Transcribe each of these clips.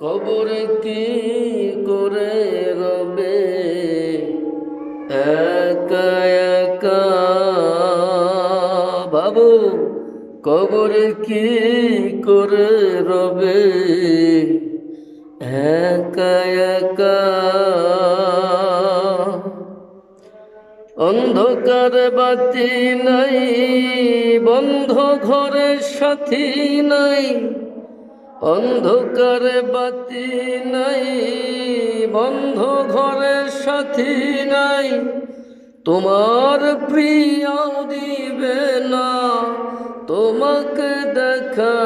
কবরে কি করে রবে একা একা বাবু, কবরে কি করে রবে একা একা। অন্ধকার বাতি নাই, বন্ধ ঘরের সাথী নাই। অন্ধকার বাতি নাই, বন্ধ ঘরের সাথী নাই। তোমার প্রিয় দিবে না তোমাকে দেখা।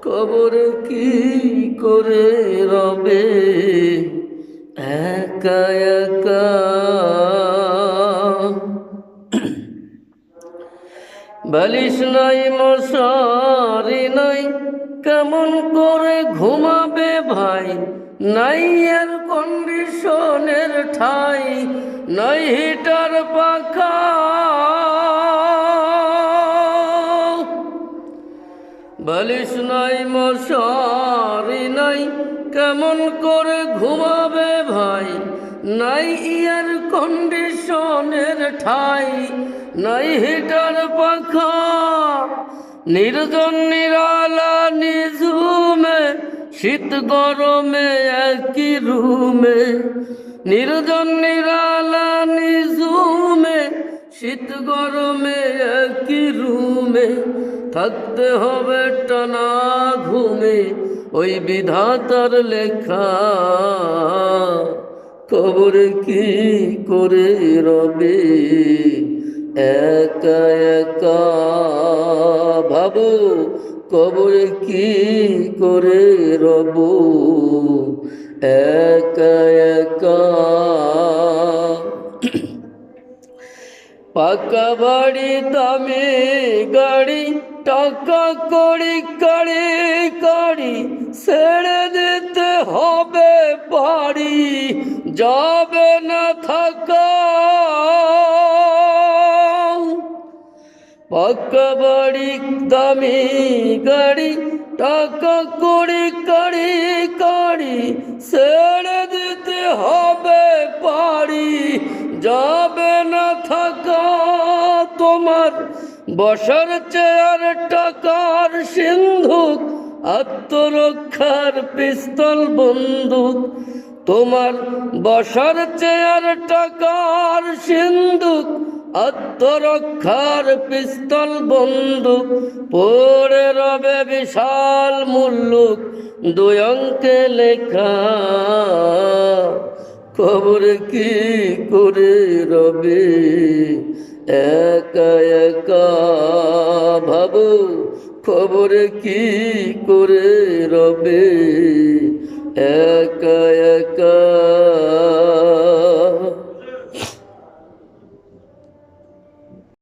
কবর কি করে রবে একা একা। বালিশ নাই, মশারি নাই, কেমন করে ঘুমাবে ভাই। নাই এর কন্ডিশনের ঠাই, নাই হিটার পাখা। বালিশ নাই, মশারি নাই, কেমন করে ঘুমাবে ভাই। নাই এয়ার কন্ডিশনের ঠাই, নাই হিটার পাখা। নির্জন নিরালা নিঝুমে, শীত গরমে একই রুমে। নির্জন নিরালা নিঝুমে, শীত গরমে একই রুমে। থাকতে হবে টানা ঘুমে, ওই বিধাতার লেখা। কবরে কি করে রবে একা একা। ভাবো কবরে কি করে রব একা একা। পাকা বাড়ি দামি গাড়ি, টাকা কড়ি কাড়ি কাড়ি, ছেড়ে দিতে হবে বাড়ি, যাবে না থাকা। পাকা বাড়ি দামি গাড়ি, টাকা কড়ি কাড়ি কাড়ি, ছেড়ে দিতে হবে বাড়ি, যাবে না থাকা। তোমার বসার চেয়ার টাকার সিন্ধুক, আত্মরক্ষার পিস্তল বন্দুক। তোমার বসার চেয়ার টাকার সিন্ধুক, আত্মরক্ষার পিস্তল বন্দুক। পড়ে রবে বিশাল মুল্লুক, দুই অঙ্কে লেখা। কবরে কি করে রবে একা একা। ভাবো খবরে কি করে রবে একা একা।